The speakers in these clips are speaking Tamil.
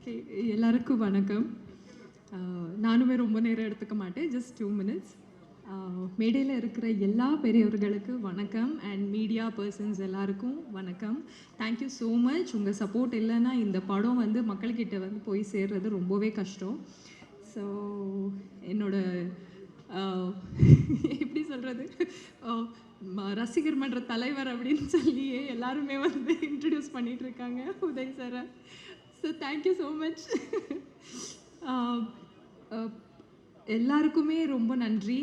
ஓகே, எல்லாருக்கும் வணக்கம். நானுமே ரொம்ப நேரம் எடுத்துக்க மாட்டேன், ஜஸ்ட் 2 மினிட்ஸ். மேடையில் இருக்கிற எல்லா பெரியவர்களுக்கு வணக்கம் அண்ட் மீடியா பர்சன்ஸ் எல்லாருக்கும் வணக்கம். Thank you so much. உங்கள் சப்போர்ட் இல்லைன்னா இந்த படம் வந்து மக்கள்கிட்ட வந்து போய் சேர்றது ரொம்பவே கஷ்டம். ஸோ என்னோட எப்படி சொல்கிறது, ரசிகர் மன்ற தலைவர் அப்படின்னு சொல்லியே எல்லாருமே வந்து இன்ட்ரடியூஸ் பண்ணிகிட்ருக்காங்க உதய் சாரை. So thank you so much. எல்லாருக்குமே ரொம்ப நன்றி.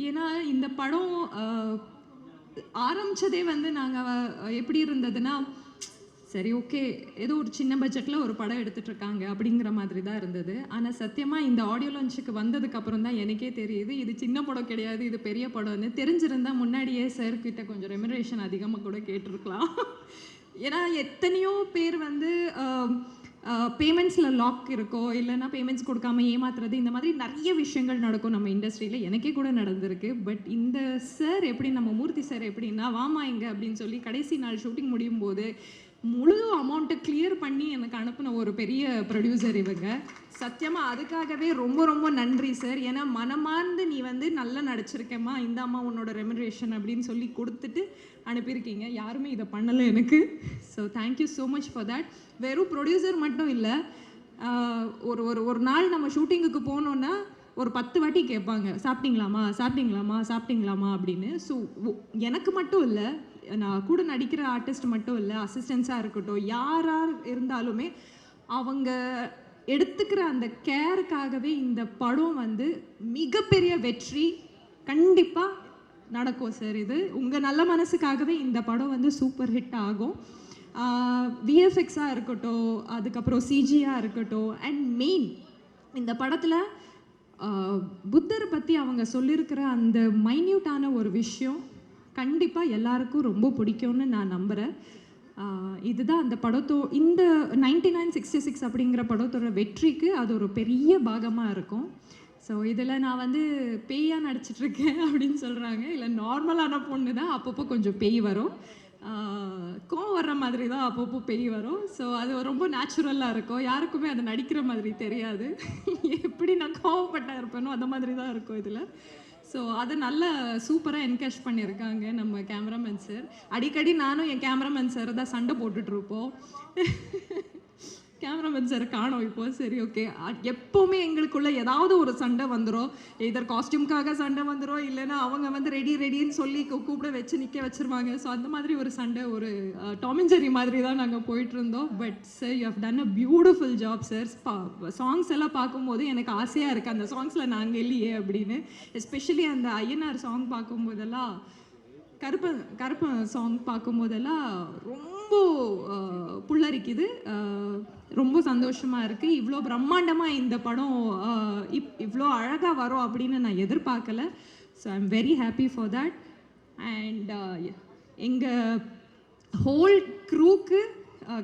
ஏன்னா இந்த படம் ஆரம்பித்ததே வந்து நாங்கள் எப்படி இருந்ததுன்னா, சரி ஓகே ஏதோ ஒரு சின்ன பட்ஜெட்டில் ஒரு படம் எடுத்துகிட்ருக்காங்க அப்படிங்கிற மாதிரி தான் இருந்தது. ஆனால் சத்தியமாக இந்த ஆடியோ லான்ச்சுக்கு வந்ததுக்கப்புறம் தான் எனக்கே தெரியுது இது சின்ன படம் கிடையாது, இது பெரிய படம்னு. தெரிஞ்சிருந்தால் முன்னாடியே சார்கிட்ட கொஞ்சம் ரெமுனரேஷன் அதிகமாக கூட கேட்டிருக்கலாம். ஏன்னா எத்தனையோ பேர் வந்து பேமெண்ட்ஸில் லாக் இருக்கோ, இல்லைன்னா பேமெண்ட்ஸ் கொடுக்காம ஏமாத்துறது, இந்த மாதிரி நிறைய விஷயங்கள் நடக்கும் நம்ம இண்டஸ்ட்ரியில். எனக்கே கூட நடந்திருக்கு. பட் இந்த சார் எப்படி, நம்ம மூர்த்தி சார் எப்படின்னா, வாமா இங்கே அப்படின்னு சொல்லி கடைசி நாள் ஷூட்டிங் முடியும் போது முழு அமௌண்ட்டை கிளியர் பண்ணி எனக்கு அனுப்பின ஒரு பெரிய ப்ரொடியூசர் இவங்க. சத்தியமாக அதுக்காகவே ரொம்ப ரொம்ப நன்றி சார். ஏன்னா மனமார்ந்து நீ வந்து நல்லா நடிச்சிருக்கேம்மா, இந்த அம்மா உன்னோட ரெமுனரேஷன் அப்படின்னு சொல்லி கொடுத்துட்டு அனுப்பியிருக்கீங்க. யாருமே இதை பண்ணலை எனக்கு. So thank you so much for that. வெறும் ப்ரொடியூசர் மட்டும் இல்லை, ஒரு ஒரு ஒரு நாள் நம்ம ஷூட்டிங்குக்கு போனோன்னா ஒரு 10 வாட்டி கேட்பாங்க, சாப்பிட்டீங்களாமா சாப்பிட்டீங்களாமா சாப்பிட்டீங்களாமா அப்படின்னு. ஸோ எனக்கு மட்டும் இல்லை, நான் கூட நடிக்கிற ஆர்டிஸ்ட் மட்டும் இல்லை, அசிஸ்டன்ஸாக இருக்கட்டும், யாராக இருந்தாலுமே அவங்க எடுத்துக்கிற அந்த கேருக்காகவே இந்த படம் வந்து மிகப்பெரிய வெற்றி கண்டிப்பாக நடக்கும் சார். இது உங்கள் நல்ல மனசுக்காகவே இந்த படம் வந்து சூப்பர் ஹிட் ஆகும். விஎஃப்எக்ஸாக இருக்கட்டும், அதுக்கப்புறம் சிஜியாக இருக்கட்டும், அண்ட் மெயின் இந்த படத்தில் புத்தரை பற்றி அவங்க சொல்லியிருக்கிற அந்த மைன்யூட்டான ஒரு விஷயம் கண்டிப்பாக எல்லாருக்கும் ரொம்ப பிடிக்கும்னு நான் நம்புகிறேன். இதுதான் அந்த இந்த 9966 அப்படிங்கிற படத்தோட வெற்றிக்கு அது ஒரு பெரிய பாகமாக இருக்கும். ஸோ இதில் நான் வந்து பேயாக நடிச்சிட்ருக்கேன் அப்படின்னு சொல்கிறாங்க. இல்லை, நார்மலான பொண்ணு தான், அப்பப்போ கொஞ்சம் பேய் வரும், கோவம் வர்ற மாதிரி தான் அப்பப்போ பேய் வரும். ஸோ அது ரொம்ப நேச்சுரலாக இருக்கும், யாருக்குமே அது நடிக்கிற மாதிரி தெரியாது. எப்படி நான் கோவப்பட்டா இருப்பேனோ அந்த மாதிரி தான் இருக்கும் இதில். ஸோ அதை நல்லா சூப்பராக என்கேஷ் பண்ணியிருக்காங்க நம்ம கேமராமேன் சார். அடிக்கடி நானும் என் கேமராமேன் சார் தான் சண்டை போட்டுட்ருப்போம். கேமராமேன் சார் காணோம் இப்போது. சரி ஓகே, எப்போவுமே எங்களுக்குள்ளே ஏதாவது ஒரு சண்டை வந்துடும். இதர் காஸ்டியூம்காக சண்டை வந்துடும், இல்லைன்னா அவங்க வந்து ரெடின்னு சொல்லி கூப்பிட வச்சு நிற்க வச்சுருவாங்க. ஸோ அந்த மாதிரி ஒரு சண்டை, ஒரு டாம் அண்ட் ஜெர்ரி மாதிரி தான் நாங்கள் போயிட்டுருந்தோம். But sir, you have done a beautiful job sir. Songs எல்லாம் பார்க்கும்போது எனக்கு ஆசையாக இருக்குது அந்த சாங்ஸில் நாங்கள் இல்லையே அப்படின்னு. எஸ்பெஷலி அந்த ஐயனார் சாங் பார்க்கும்போதெல்லாம், கருப்பன் சாங் பார்க்கும்போதெல்லாம் ரொம்ப புல்லரிக்குது. ரொம்ப சந்தோஷமாக இருக்குது. இவ்வளோ பிரம்மாண்டமாக இந்த படம் இவ்வளோ அழகாக வரும் அப்படின்னு நான் எதிர்பார்க்கல. So I am very happy for that. And எங்கள் ஹோல் க்ரூக்கு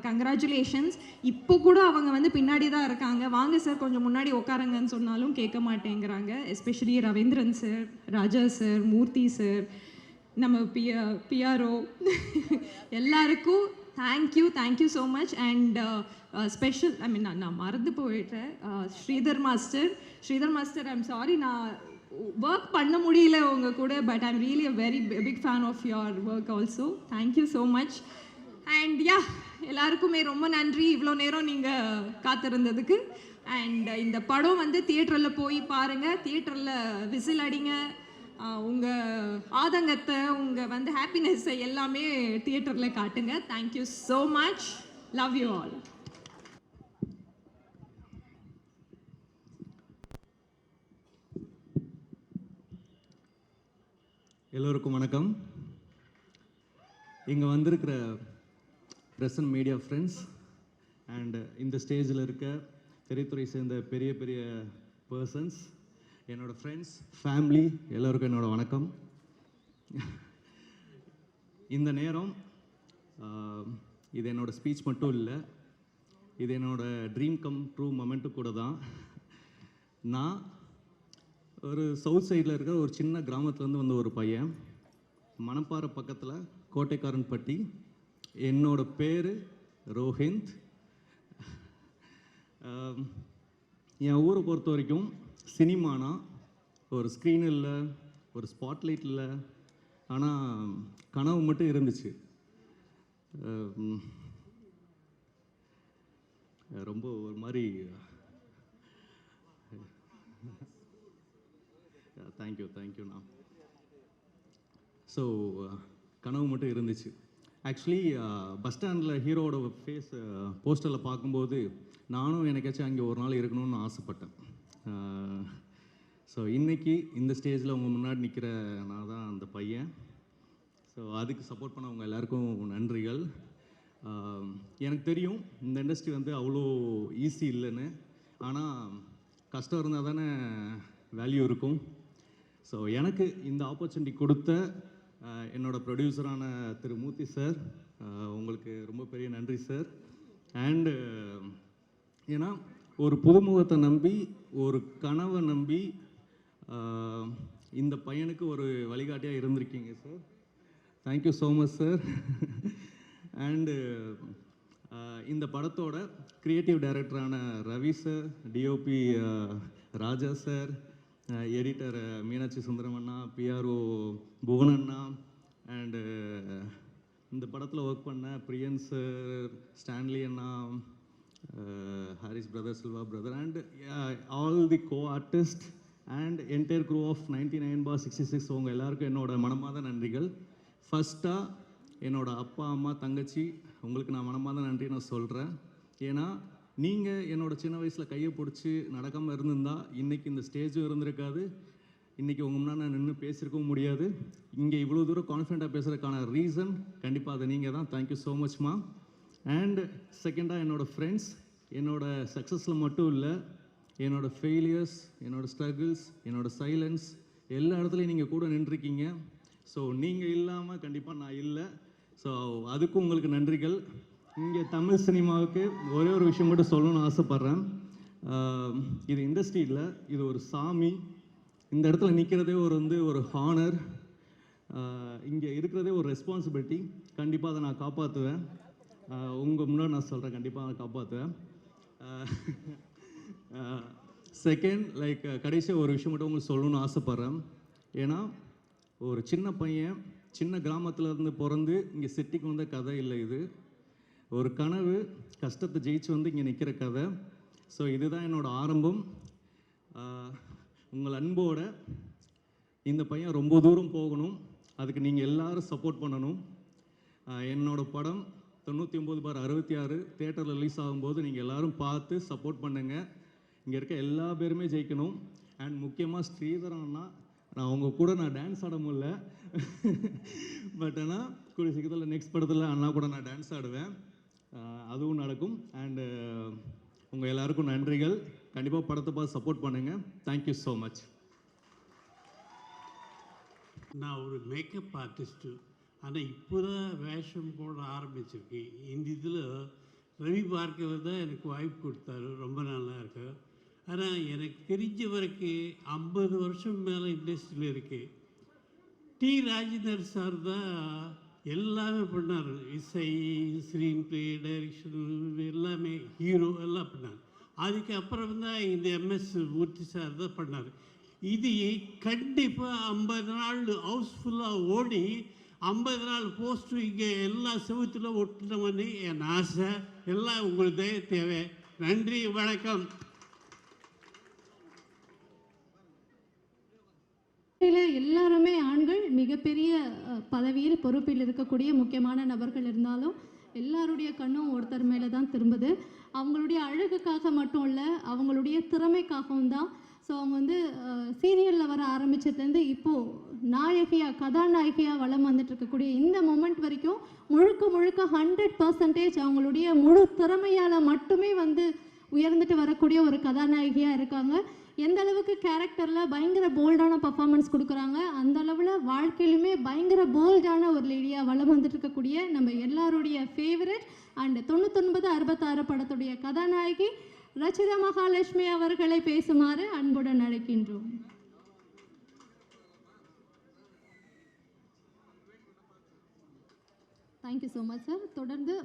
கங்க்ராச்சுலேஷன்ஸ். இப்போ கூட அவங்க வந்து பின்னாடி தான் இருக்காங்க. வாங்க சார் கொஞ்சம் முன்னாடி உட்காருங்கன்னு சொன்னாலும் கேட்க மாட்டேங்கிறாங்க. Especially Ravindran sir, Raja sir, Murthy sir, நம்ம பிஆர்ஓ எல்லாருக்கும் thank you so much. And special, I mean நான் மறந்து போயிட்டேன், ஸ்ரீதர் மாஸ்டர், ஐம் சாரி, நான் ஒர்க் பண்ண முடியல உங்கள் கூட. But I'm really a very big fan of your work also. Thank you so much. And எல்லாருக்குமே ரொம்ப நன்றி இவ்வளோ நேரம் நீங்கள் காத்திருந்ததுக்கு. அண்ட் இந்த படம் வந்து தியேட்டரில் போய் பாருங்கள், தியேட்டரில் விசில் அடிங்க, உங்கள் ஆதங்கத்தை, உங்கள் வந்து ஹாப்பினஸ்ஸை எல்லாமே தியேட்டரில் காட்டுங்க. Thank you so much. Love you all. எல்லோருக்கும் வணக்கம். இங்கே வந்திருக்கிற press and media friends and இந்த ஸ்டேஜில் இருக்க திரைத்துறை சேர்ந்த பெரிய பெரிய பர்சன்ஸ், என்னோடய ஃப்ரெண்ட்ஸ், ஃபேமிலி, எல்லோருக்கும் என்னோடய வணக்கம். இந்த நேரம் இது என்னோடய ஸ்பீச் மட்டும் இல்லை, இது என்னோடய ட்ரீம் கம் ட்ரூ மொமெண்ட்டு கூட தான். நான் ஒரு சவுத் சைடில் இருக்கிற ஒரு சின்ன கிராமத்துலேருந்து வந்த ஒரு பையன், மணப்பாறை பக்கத்தில் கோட்டைக்காரன்பட்டி. என்னோடய பேர் ரோஹிந்த். என் ஊரை பொறுத்த வரைக்கும் சினிமானா ஒரு ஸ்க்ரீன் இல்லை, ஒரு ஸ்பாட்லைட் இல்லை, ஆனால் கனவு மட்டும் இருந்துச்சு. ரொம்ப ஒரு மாதிரி தேங்க்யூண்ணா. ஸோ கனவு மட்டும் இருந்துச்சு. ஆக்சுவலி பஸ் ஸ்டாண்டில் ஹீரோவோட ஃபேஸ் போஸ்டரில் பார்க்கும்போது நானும் எனக்காச்சும் அங்கே ஒரு நாள் இருக்கணும்னு ஆசைப்பட்டேன். ஸோ இன்றைக்கி இந்த ஸ்டேஜில் உங்கள் முன்னாடி நிற்கிற நான் தான் அந்த பையன். ஸோ அதுக்கு சப்போர்ட் பண்ணவங்க எல்லாருக்கும் நன்றிகள். எனக்கு தெரியும் இந்த இண்டஸ்ட்ரி வந்து அவ்வளோ ஈஸி இல்லைன்னு, ஆனால் கஷ்டம் இருந்தால் தானே வேல்யூ இருக்கும். ஸோ எனக்கு இந்த ஆப்பர்ச்சுனிட்டி கொடுத்த என்னோடய ப்ரொடியூசரான திரு மூர்த்தி சார், உங்களுக்கு ரொம்ப பெரிய நன்றி சார். அண்டு ஏன்னா ஒரு புதுமுகத்தை நம்பி, ஒரு கனவை நம்பி இந்த பையனுக்கு ஒரு வழிகாட்டியாக இருந்திருக்கீங்க சார். Thank you so much sir. And இந்த படத்தோட க்ரியேட்டிவ் டைரக்டரான Ravi sir, DOP Raja sir, editor Meenakshi Sundaram அண்ணா, பிஆர்ஓ புவன் அண்ணா, அண்டு இந்த படத்தில் ஒர்க் பண்ண பிரியன் சார், ஸ்டான்லி அண்ணா, Harris brother, Silva brother, and all the co artist and entire crew of 99/66 உங்கள் எல்லாருக்கும் என்னோட மனமார்ந்த நன்றிகள். ஃபஸ்ட்டாக என்னோடய அப்பா, அம்மா, தங்கச்சி, உங்களுக்கு நான் மனமார்ந்த நன்றி நான் சொல்கிறேன். ஏன்னா நீங்கள் என்னோடய சின்ன வயசில் கையை பிடிச்சி நடக்காமல் இருந்திருந்தால் இன்றைக்கி இந்த ஸ்டேஜும் இருந்திருக்காது, இன்றைக்கி உங்கள் முன்னாடி நான் நின்று பேசியிருக்கவும் முடியாது. இங்கே இவ்வளோ தூரம் கான்ஃபிடண்ட்டாக பேசுகிறதுக்கான ரீசன் கண்டிப்பாக அதை நீங்கள் தான். Thank you so மச்மா. அண்ட் செகண்டாக என்னோடய ஃப்ரெண்ட்ஸ், என்னோடய சக்ஸஸில் மட்டும் இல்லை, என்னோடய ஃபெயிலியர்ஸ், என்னோடய ஸ்ட்ரகிள்ஸ், என்னோடய சைலன்ஸ், எல்லா இடத்துலையும் நீங்கள் கூட நின்றுருக்கீங்க. ஸோ நீங்கள் இல்லாமல் கண்டிப்பாக நான் இல்லை. ஸோ அதுக்கும் உங்களுக்கு நன்றிகள். இங்கே தமிழ் சினிமாவுக்கு ஒரே ஒரு விஷயம் மட்டும் சொல்லணும்னு ஆசைப்பட்றேன். இது இண்டஸ்ட்ரி இல்லை, இது ஒரு சாமி. இந்த இடத்துல நிற்கிறதே ஒரு ஹானர், இங்கே இருக்கிறதே ஒரு ரெஸ்பான்சிபிலிட்டி. கண்டிப்பாக அதை நான் காப்பாற்றுவேன். உங்கள் முன்னாடி நான் சொல்கிறேன், கண்டிப்பாக அதை காப்பாற்றுவேன். செகண்ட், கடைசியாக ஒரு விஷயம் மட்டும் உங்களுக்கு சொல்லணும்னு ஆசைப்பட்றேன். ஏன்னா ஒரு சின்ன பையன் சின்ன கிராமத்துலேருந்து பிறந்து இங்கே சிட்டிக்கு வந்த கதை இல்லை, இது ஒரு கனவு, கஷ்டத்தை ஜெயிச்சு வந்து இங்கே நிற்கிற கதை. ஸோ இதுதான் என்னோடய ஆரம்பம். உங்கள் அன்போட இந்த பையன் ரொம்ப தூரம் போகணும், அதுக்கு நீங்கள் எல்லோரும் சப்போர்ட் பண்ணணும். என்னோடய படம் 99/66 தேட்டரில் ரிலீஸ் ஆகும்போது நீங்கள் எல்லோரும் பார்த்து சப்போர்ட் பண்ணுங்கள். இங்கே இருக்க எல்லா பேருமே ஜெயிக்கணும். அண்ட் முக்கியமாக ஸ்ரீதரன்னா, நான் அவங்க கூட நான் டான்ஸ் ஆட முடியல, பட் ஆனால் கூடிய சீக்கிரத்தில் நெக்ஸ்ட் படத்தில் அண்ணா கூட நான் டான்ஸ் ஆடுவேன், அதுவும் நடக்கும். அண்டு உங்கள் எல்லாருக்கும் நன்றிகள். கண்டிப்பாக படத்தை பார்த்து சப்போர்ட் பண்ணுங்கள். Thank you so much. நான் ஒரு மேக்கப் ஆர்டிஸ்ட்டு, ஆனால் இப்போ தான் வேஷம் போட ஆரம்பிச்சிருக்கேன். இந்த இதில் ரவி பார்க்கவர் தான் எனக்கு வாய்ப்பு கொடுத்தாரு, ரொம்ப நல்லா இருக்கு. ஆனால் எனக்கு தெரிஞ்ச வரைக்கும் 50 வருஷம் மேலே இண்டஸ்ட்ரியில் இருக்கு. டி ராஜேந்தர் சார் தான் எல்லாமே பண்ணார், இசை, ஸ்க்ரீன் ப்ளே, டைரக்ஷன், எல்லாமே ஹீரோ எல்லாம் பண்ணார். அதுக்கப்புறம் தான் இந்த MS மூர்த்தி சார் தான் பண்ணார். இது கண்டிப்பாக 50 நாள் ஹவுஸ்ஃபுல்லாக ஓடி 50 நாள் போஸ்ட்டு இங்கே எல்லா செவத்தில் ஒட்டணும்னு என் ஆசை. எல்லாம் உங்களுக்கு தேவை. நன்றி, வணக்கம். எல்லாருமே ஆண்கள், மிகப்பெரிய பதவியில் பொறுப்பில் இருக்கக்கூடிய முக்கியமான நபர்கள் இருந்தாலும் எல்லாருடைய கண்ணும் ஒருத்தர் மேலே தான் திரும்புது. அவங்களுடைய அழகுக்காக மட்டும் இல்லை, அவங்களுடைய திறமைக்காகவும் தான். ஸோ அவங்க வந்து சீரியலில் வர ஆரம்பிச்சதுலேருந்து இப்போது நாயகியாக, கதாநாயகியாக வளம் வந்துட்டு இருக்கக்கூடிய இந்த மொமெண்ட் வரைக்கும் முழுக்க 100% அவங்களுடைய முழு திறமையால் மட்டுமே வந்து உயர்ந்துட்டு வரக்கூடிய ஒரு கதாநாயகியாக இருக்காங்க. எந்த அளவுக்கு கேரக்டரில் பயங்கர போல்டான பர்ஃபார்மன்ஸ் கொடுக்குறாங்க, அந்த அளவில் வாழ்க்கையிலுமே பயங்கர போல்டான ஒரு லேடியாக வளம் வந்துட்டு இருக்கக்கூடிய நம்ம எல்லாருடைய ஃபேவரட் அண்ட் 99/66 படத்துடைய கதாநாயகி ரச்சிதா மகாலட்சுமி அவர்களை பேசுமாறு அன்புடன் அழைக்கின்றோம். Thank you so much sir. தொடர்ந்து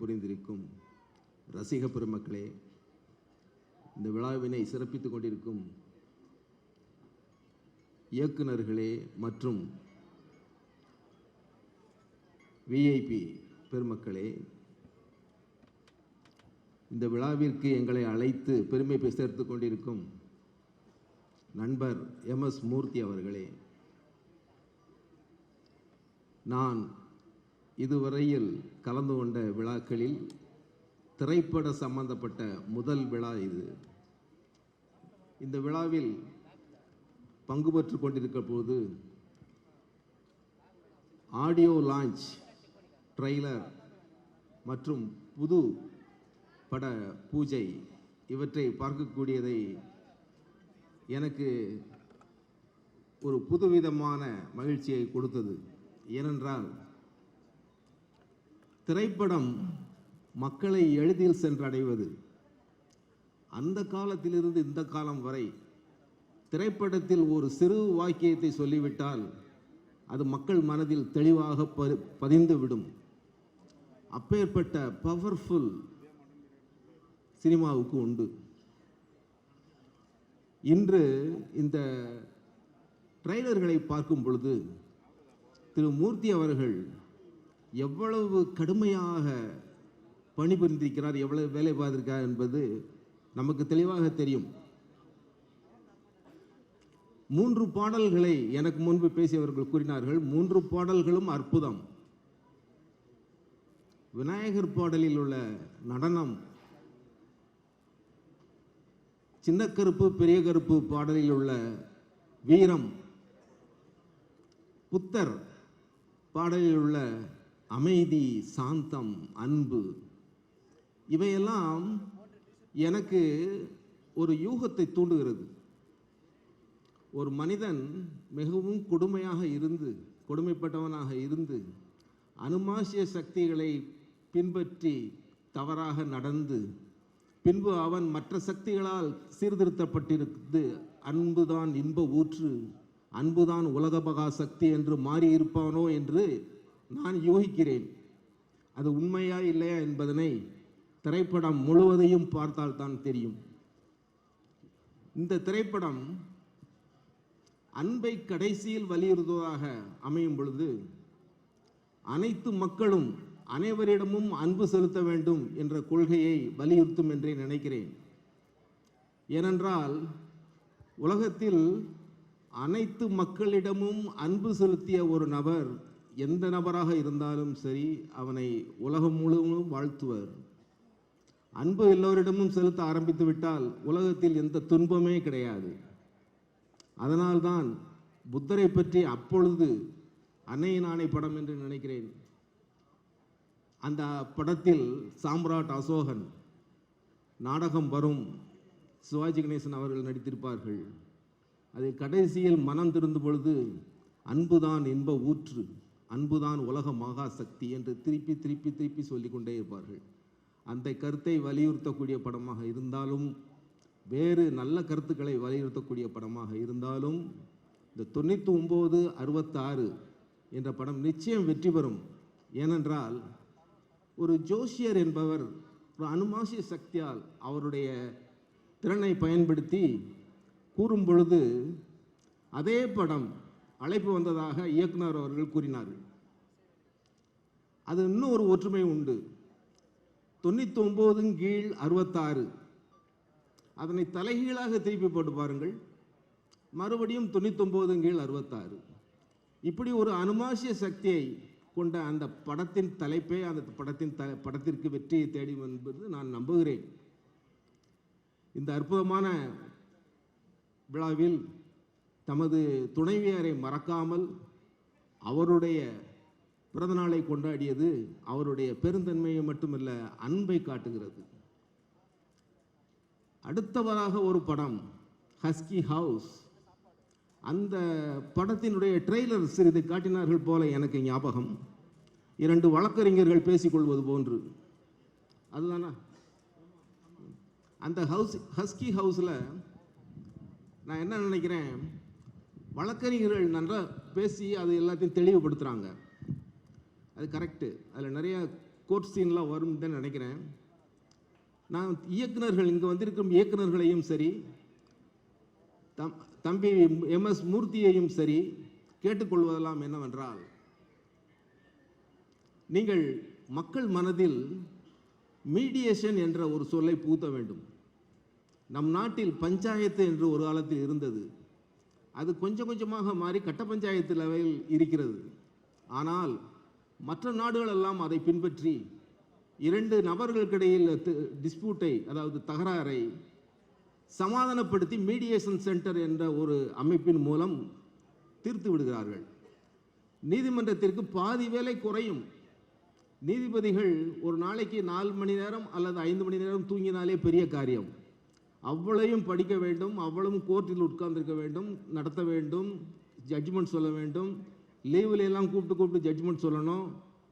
புரிந்திருக்கும் ரசிக பெருமக்களே, இந்த விழாவினை சிறப்பித்துக் கொண்டிருக்கும் இயக்குநர்களே மற்றும் விஐபி பெருமக்களே, இந்த விழாவிற்கு எங்களை அழைத்து பெருமை சேர்த்து கொண்டிருக்கும் நண்பர் MS மூர்த்தி அவர்களே, நான் இதுவரையில் கலந்து கொண்ட விழாக்களில் திரைப்பட சம்பந்தப்பட்ட முதல் விழா இது. இந்த விழாவில் பங்கு பெற்று கொண்டிருக்கிற போது ஆடியோ லான்ச், ட்ரெய்லர் மற்றும் புது பட பூஜை இவற்றை பார்க்கக்கூடியதை எனக்கு ஒரு புதுவிதமான மகிழ்ச்சியை கொடுத்தது. ஏனென்றால் திரைப்படம் மக்களை எளிதில் சென்றடைவது, அந்த காலத்திலிருந்து இந்த காலம் வரை திரைப்படத்தில் ஒரு சிறு வாக்கியத்தை சொல்லிவிட்டால் அது மக்கள் மனதில் தெளிவாக பதிந்துவிடும். அப்பேற்பட்ட பவர்ஃபுல் சினிமாவுக்கு உண்டு. இன்று இந்த ட்ரெய்லர்களை பார்க்கும் பொழுது திரு மூர்த்தி அவர்கள் எவ்வளவு கடுமையாக பணிபுரிந்திருக்கிறார், எவ்வளவு வேலை பார்த்திருக்கார் என்பது நமக்கு தெளிவாக தெரியும். 3 பாடல்களை எனக்கு முன்பு பேசியவர்கள் கூறினார்கள். 3 பாடல்களும் அற்புதம். விநாயகர் பாடலில் உள்ள நடனம், சின்ன கருப்பு பெரிய கருப்பு பாடலில் உள்ள வீரம், புத்தர் பாடலில் உள்ள அமைதி, சாந்தம், அன்பு, இவையெல்லாம் எனக்கு ஒரு யூகத்தை தூண்டுகிறது. ஒரு மனிதன் மிகவும் கொடுமைப்பட்டவனாக இருந்து அனுமாசிய சக்திகளை பின்பற்றி தவறாக நடந்து பின்பு அவன் மற்ற சக்திகளால் சீர்திருத்தப்பட்டிருந்து அன்புதான் இன்ப ஊற்று, அன்புதான் உலகபகா சக்தி என்று மாறியிருப்பானோ என்று நான் யோகிக்கிறேன். அது உண்மையா இல்லையா என்பதனை திரைப்படம் முழுவதையும் பார்த்தால் தான் தெரியும். இந்த திரைப்படம் அன்பை கடைசியில் வலியுறுத்துவதாக அமையும் பொழுது அனைத்து மக்களும் அனைவரிடமும் அன்பு செலுத்த வேண்டும் என்ற கொள்கையை வலியுறுத்தும் என்றே நினைக்கிறேன். ஏனென்றால் உலகத்தில் அனைத்து மக்களிடமும் அன்பு செலுத்திய ஒரு நபர் எந்த நபராக இருந்தாலும் சரி, அவனை உலகம் முழுவதும் வாழ்த்துவர். அன்பு எல்லோரிடமும் செலுத்த ஆரம்பித்து விட்டால் உலகத்தில் எந்த துன்பமே கிடையாது. அதனால்தான் புத்தரை பற்றி அப்பொழுது அன்னையின் ஆணை படம் என்று நினைக்கிறேன், அந்த படத்தில் சாம்ராட் அசோகன் நாடகம் வரும், சிவாஜி கணேசன் அவர்கள் நடித்திருப்பார்கள். அதில் கடைசியில் மனம் திருந்த பொழுது அன்புதான் இன்ப ஊற்று, அன்புதான் உலக மகா சக்தி என்று திருப்பி திருப்பி திருப்பி சொல்லிக்கொண்டே இருப்பார்கள். அந்த கருத்தை வலியுறுத்தக்கூடிய படமாக இருந்தாலும், வேறு நல்ல கருத்துக்களை வலியுறுத்தக்கூடிய படமாக இருந்தாலும், இந்த 9966 என்ற படம் நிச்சயம் வெற்றி பெறும். ஏனென்றால் ஒரு ஜோஷியர் என்பவர் ஒரு அனுமாசிய சக்தியால் அவருடைய திறனை பயன்படுத்தி கூறும் பொழுது அதே படம் அழைப்பு வந்ததாக இயக்குனர் அவர்கள் கூறினார்கள். அது இன்னும் ஒரு ஒற்றுமை உண்டு. 99/66 அதனை தலைகீழாக திருப்பி போட்டு பாருங்கள், மறுபடியும் 99/66. இப்படி ஒரு அனுமாசிய சக்தியை கொண்ட அந்த படத்தின் தலைப்பே அந்த படத்திற்கு வெற்றியை தேடும் என்பது நான் நம்புகிறேன். இந்த அற்புதமான விழாவில் தமது துணைவியாரை மறக்காமல் அவருடைய பிறந்தநாளை கொண்டாடியது அவருடைய பெருந்தன்மையை மட்டுமல்ல, அன்பை காட்டுகிறது. அடுத்தவராக ஒரு படம் ஹஸ்கி ஹவுஸ். அந்த படத்தினுடைய ட்ரெய்லர் சிறிது காட்டினார்கள் போல எனக்கு ஞாபகம். 2 வழக்கறிஞர்கள் பேசிக்கொள்வது போன்று. அதுதானா அந்த ஹஸ்கி ஹவுஸில் நான் என்ன நினைக்கிறேன், வழக்கறிஞர்கள் நன்றாக பேசி அது எல்லாத்தையும் தெளிவுபடுத்துகிறாங்க. அது கரெக்டு. அதில் நிறைய கோர்ட் சீன்லாம் வரும்னு தான் நினைக்கிறேன். நான் இயக்குனர்கள் இங்கே வந்திருக்கும் இயக்குனர்களையும் சரி, தம்பி எம்எஸ் மூர்த்தியையும் சரி கேட்டுக்கொள்வதெல்லாம் என்னவென்றால், நீங்கள் மக்கள் மனதில் மீடியேஷன் என்ற ஒரு சொல்லை புகுத்த வேண்டும். நம் நாட்டில் பஞ்சாயத்து என்று ஒரு காலத்தில் இருந்தது. அது கொஞ்சம் கொஞ்சமாக மாறி கட்ட பஞ்சாயத்து லெவலில் இருக்கிறது. ஆனால் மற்ற நாடுகளெல்லாம் அதை பின்பற்றி 2 நபர்களுக்கிடையில் டிஸ்பியூட்டை, அதாவது தகராறை சமாதானப்படுத்தி மீடியேஷன் சென்டர் என்ற ஒரு அமைப்பின் மூலம் தீர்த்து விடுகிறார்கள். நீதிமன்றத்திற்கு பாதி வேலை குறையும். நீதிபதிகள் ஒரு நாளைக்கு 4 மணி நேரம் அல்லது 5 மணி நேரம் தூங்கினாலே பெரிய காரியம். அவ்வளவையும் படிக்க வேண்டும், அவ்வளவும் கோர்ட்டில் உட்கார்ந்திருக்க வேண்டும், நடத்த வேண்டும், ஜட்ஜ்மெண்ட் சொல்ல வேண்டும், லீவில் எல்லாம் கூப்பிட்டு ஜட்ஜ்மெண்ட் சொல்லணும்.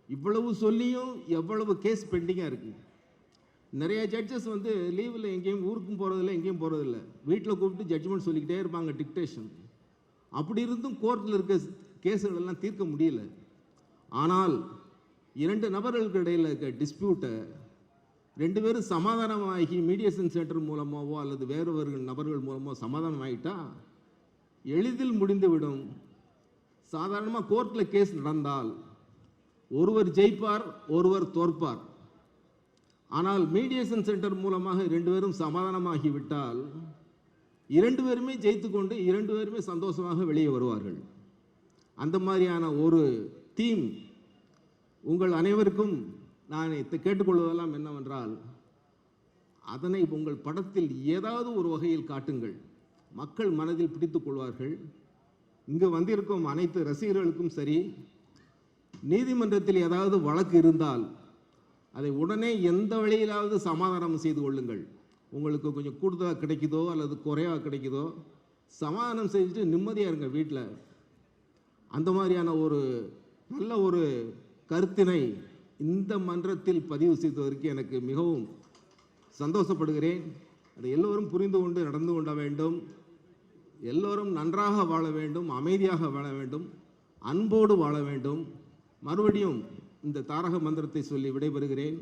இவ்வளவு சொல்லியும் எவ்வளவு கேஸ் பெண்டிங்காக இருக்குது. நிறைய ஜட்ஜஸ் வந்து லீவில் எங்கேயும் ஊருக்கும் போகிறதில்ல, எங்கேயும் போகிறதில்ல, வீட்டில் கூப்பிட்டு ஜட்ஜ்மெண்ட் சொல்லிக்கிட்டே இருப்பாங்க, டிக்டேஷன். அப்படி இருந்தும் கோர்ட்டில் இருக்க கேஸுகள் எல்லாம் தீர்க்க முடியல. ஆனால் 2 நபர்களுக்கு இடையில் இருக்க டிஸ்பியூட்டை 2 பேரும் சமாதானமாகி மீடியேஷன் சென்டர் மூலமாகவோ அல்லது வேறு நபர்கள் மூலமோ சமாதானம் ஆகிட்டா எளிதில் முடிந்துவிடும். சாதாரணமாக கோர்ட்டில் கேஸ் நடந்தால் ஒருவர் ஜெயிப்பார், ஒருவர் தோற்பார். ஆனால் மீடியேஷன் சென்டர் மூலமாக 2 பேரும் சமாதானமாகிவிட்டால் 2 பேருமே ஜெயித்து கொண்டு 2 பேருமே சந்தோஷமாக வெளியே வருவார்கள். அந்த மாதிரியான ஒரு தீம் உங்கள் அனைவருக்கும் நான் கேட்டுக்கொள்வதெல்லாம் என்னவென்றால், அதனை உங்கள் படத்தில் ஏதாவது ஒரு வகையில் காட்டுங்கள். மக்கள் மனதில் பிடித்துக் கொள்வார்கள். இங்கு வந்திருக்கும் அனைத்து ரசிகர்களுக்கும் சரி, நீதிமன்றத்தில் ஏதாவது வழக்கு இருந்தால் அதை உடனே எந்த வழியிலாவது சமாதானம் செய்து கொள்ளுங்கள். உங்களுக்கு கொஞ்சம் கூடுதலாக கிடைக்குதோ அல்லது குறைவாக கிடைக்குதோ சமாதானம் செஞ்சுட்டு நிம்மதியாக இருங்க வீட்டில். அந்த மாதிரியான ஒரு நல்ல ஒரு கருத்தினை இந்த மன்றத்தில் பதிவு செய்ததற்கு எனக்கு மிகவும் சந்தோஷப்படுகிறேன். அதை எல்லோரும் புரிந்து கொண்டு நடந்து கொள்ள வேண்டும். எல்லோரும் நன்றாக வாழ வேண்டும், அமைதியாக வாழ வேண்டும், அன்போடு வாழ வேண்டும். மறுபடியும் இந்த தாரக மந்திரத்தை சொல்லி விடைபெறுகிறேன்.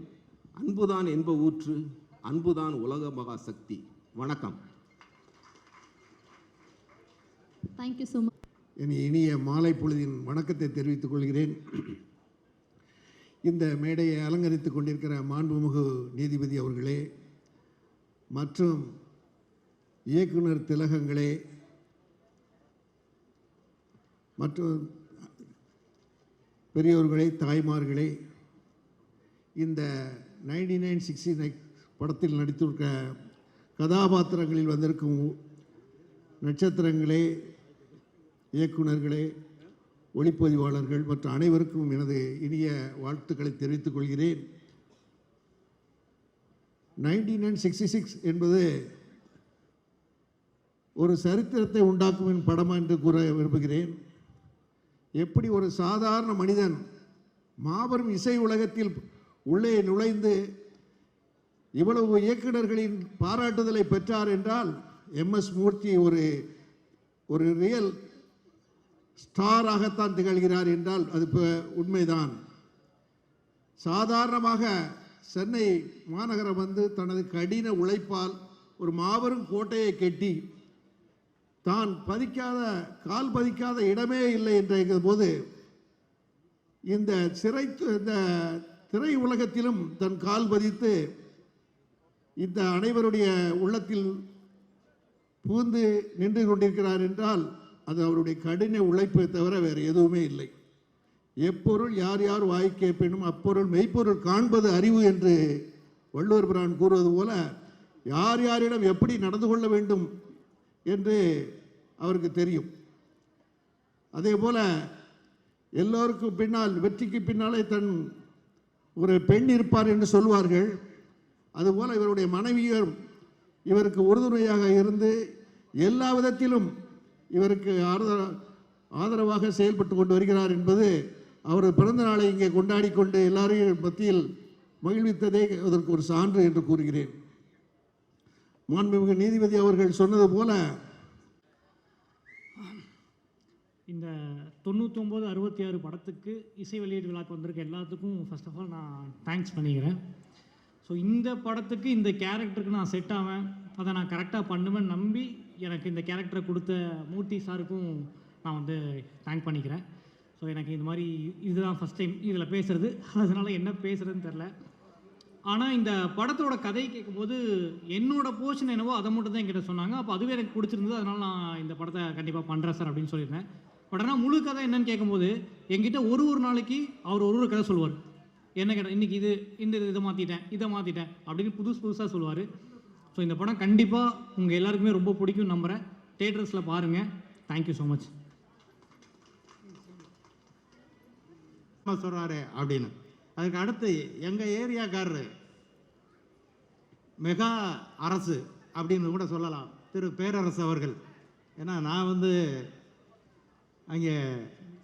அன்புதான் என்ப ஊற்று, அன்புதான் உலக மகா சக்தி. வணக்கம். Thank you so much. என் இனிய மாலை பொழுதின் வணக்கத்தை தெரிவித்துக் கொள்கிறேன். இந்த மேடையை அலங்கரித்துக் கொண்டிருக்கிற மாண்புமிகு நீதிபதி அவர்களே மற்றும் இயக்குனர் திலகங்களே மற்றும் பெரியோர்களே, தாய்மார்களே, இந்த 9969 படத்தில் நடித்திருக்க கதாபாத்திரங்களில் வந்திருக்கும் நட்சத்திரங்களே, இயக்குனர்களே, ஒளிப்பதிவாளர்கள் மற்றும் அனைவருக்கும் எனது இனிய வாழ்த்துக்களை தெரிவித்துக் கொள்கிறேன். 9966 என்பது ஒரு சரித்திரத்தை உண்டாக்கும் படம் என்று கூற விரும்புகிறேன். எப்படி ஒரு சாதாரண மனிதன் மாபெரும் இசை உலகத்தில் உள்ளே நுழைந்து இவ்வளவு இயக்குநர்களின் பாராட்டுதலை பெற்றார் என்றால், எம்எஸ் மூர்த்தி ஒரு ரியல் ஸ்டாராகத்தான் திகழ்கிறார் என்றால் அது உண்மைதான். சாதாரணமாக சென்னை மாநகரம் வந்து தனது கடின உழைப்பால் ஒரு மாபெரும் கோட்டையை கட்டி தான் கால் பதிக்காத இடமே இல்லை என்ற போது இந்த திரை உலகத்திலும் தன் கால் பதித்து இந்த அனைவருடைய உள்ளத்தில் புகுந்து நின்று கொண்டிருக்கிறார் என்றால் அது அவருடைய கடின உழைப்பை தவிர வேறு எதுவுமே இல்லை. எப்பொருள் யார் யார் வாய் கேட்பினும் அப்பொருள் மெய்ப்பொருள் காண்பது அறிவு என்று வள்ளுவர் பிரான் கூறுவது போல, யார் யாரிடம் எப்படி நடந்து கொள்ள வேண்டும் என்று அவருக்கு தெரியும். அதே போல எல்லோருக்கும் பின்னால், வெற்றிக்கு பின்னாலே தன் ஒரு பெண் இருப்பார் என்று சொல்வார்கள். அதுபோல் இவருடைய மனைவியர் இவருக்கு உறுதுணையாக இருந்து எல்லா விதத்திலும் இவருக்கு ஆதரவாக செயல்பட்டு கொண்டு வருகிறார் என்பது அவரது பிறந்த நாளை இங்கே கொண்டாடி கொண்டு எல்லாரையும் மத்தியில் மகிழ்வித்ததே அதற்கு ஒரு சான்று என்று கூறுகிறேன். மாண்புமிகு நீதிபதி அவர்கள் சொன்னது போல இந்த 99 66 படத்துக்கு இசை வெளியீடு விழாக்கு வந்திருக்க எல்லாத்துக்கும் ஃபர்ஸ்ட் ஆஃப் ஆல் நான் தேங்க்ஸ் பண்ணிக்கிறேன். ஸோ இந்த படத்துக்கு இந்த கேரக்டருக்கு நான் செட் ஆவேன், அதை நான் கரெக்டாக பண்ணுவேன் நம்பி எனக்கு இந்த கேரக்டரை கொடுத்த மூர்த்தி சாருக்கும் நான் வந்து தேங்க் பண்ணிக்கிறேன். ஸோ எனக்கு இந்த மாதிரி இதுதான் ஃபஸ்ட் டைம் இதில் பேசுகிறது, அதனால் என்ன பேசுகிறதுன்னு தெரில. ஆனால் இந்த படத்தோட கதையை கேட்கும்போது என்னோட போர்ஷன் என்னவோ அதை மட்டும் தான் என்கிட்ட சொன்னாங்க. அப்போ அதுவே எனக்கு பிடிச்சிருந்தது, அதனால் நான் இந்த படத்தை கண்டிப்பாக பண்ணுறேன் சார் அப்படின்னு சொல்லியிருந்தேன். பட் ஆனால் முழு கதை என்னன்னு கேட்கும்போது என்கிட்ட ஒரு நாளைக்கு அவர் ஒரு கதை சொல்லுவார். என்ன கேட்டால் இன்றைக்கி இதை மாற்றிட்டேன் அப்படின்னு புதுசாக சொல்லுவார். ஸோ இந்த படம் கண்டிப்பாக உங்கள் எல்லாருக்குமே ரொம்ப பிடிக்கும் நம்புகிறேன். தியேட்டர்ஸில் பாருங்கள். Thank you so much. சொல்கிறாரு அப்படின்னு. அதுக்கு அடுத்து எங்கள் ஏரியாக்காரரு மெகா அரசு அப்படின்னு கூட சொல்லலாம், திரு பேரரசு அவர்கள். ஏன்னா நான் வந்து அங்கே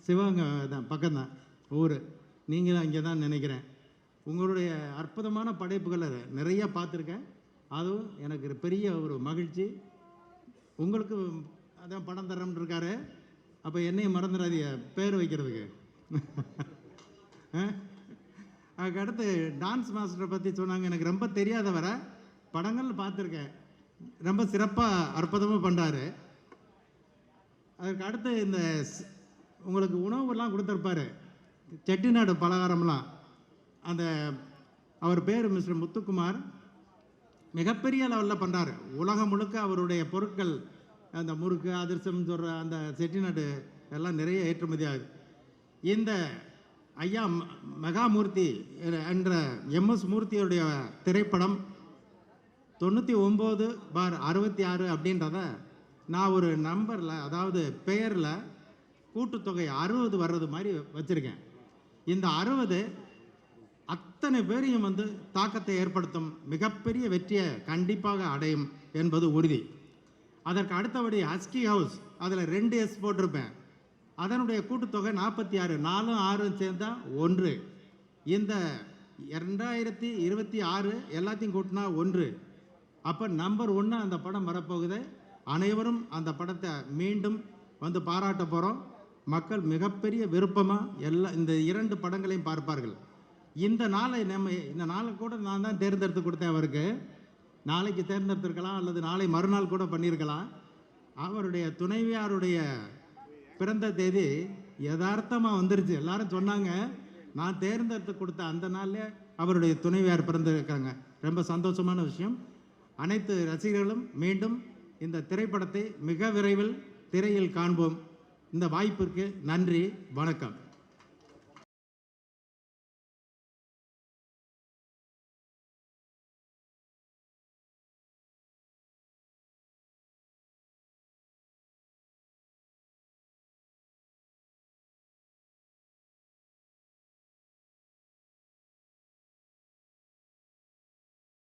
சிவகங்கை தான் பக்கம்தான் ஊர், நீங்களும் அங்கே தான் நினைக்கிறேன். உங்களுடைய அற்புதமான படைப்புகளை நிறைய பார்த்துருக்கேன், அதுவும் எனக்கு பெரிய ஒரு மகிழ்ச்சி. உங்களுக்கு அதான் படம் தரம்னு இருக்காரு, அப்போ என்னையும் மறந்துடாதீங்க பேர் வைக்கிறதுக்கு. அதுக்கு அடுத்து டான்ஸ் மாஸ்டரை பற்றி சொன்னாங்க. எனக்கு ரொம்ப தெரியாத வர படங்கள் பார்த்துருக்கேன், ரொம்ப சிறப்பாக அற்புதமாக பண்ணுறாரு. அதுக்கு அடுத்து இந்த உங்களுக்கு உணவுலாம் கொடுத்துருப்பாரு, செட்டிநாடு பலகாரம்லாம். அந்த அவர் பேர் மிஸ்டர் முத்துக்குமார், மிகப்பெரிய லெவலில் பண்ணுறாரு. உலகம் முழுக்க அவருடைய பொருட்கள், அந்த முறுக்கு அதிர்சம் சொல்கிற அந்த செட்டிநாடு எல்லாம் நிறைய ஏற்றுமதி ஆகுது. இந்த ஐயா மெகாமூர்த்தி என்ற எம்எஸ் மூர்த்தியுடைய திரைப்படம் 99/66 அப்படின்றத நான் ஒரு நம்பரில், அதாவது பெயரில் கூட்டுத்தொகை 60 வர்றது மாதிரி வச்சுருக்கேன். இந்த 60 அத்தனை பேரையும் வந்து தாக்கத்தை ஏற்படுத்தும் மிகப்பெரிய வெற்றியை கண்டிப்பாக அடையும் என்பது உறுதி. அதற்கு அடுத்தபடி ஹஸ்கி ஹவுஸ், அதில் 2 S போட்டிருப்பேன். அதனுடைய கூட்டுத்தொகை 46, 4 6 சேர்ந்தா 1. இந்த 2026 எல்லாத்தையும் கூட்டினா 1. அப்போ நம்பர் 1 அந்த படம் வரப்போகுது. அனைவரும் அந்த படத்தை மீண்டும் வந்து பாராட்ட போகிறோம். மக்கள் மிகப்பெரிய விருப்பமாக இந்த 2 படங்களையும் பார்ப்பார்கள். இந்த நாளை கூட நான் தான் தேர்ந்தெடுத்து கொடுத்தேன் அவருக்கு. நாளைக்கு தேர்ந்தெடுத்திருக்கலாம், அல்லது நாளை மறுநாள் கூட பண்ணியிருக்கலாம். அவருடைய துணைவியாருடைய பிறந்த தேதி யதார்த்தமாக வந்துருச்சு. எல்லாரும் சொன்னாங்க, நான் தேர்ந்தெடுத்து கொடுத்த அந்த நாளில் அவருடைய துணைவியார் பிறந்திருக்காங்க. ரொம்ப சந்தோஷமான விஷயம். அனைத்து ரசிகர்களும் மீண்டும் இந்த திரைப்படத்தை மிக விரைவில் திரையில் காண்போம். இந்த வாய்ப்பிற்கு நன்றி, வணக்கம்.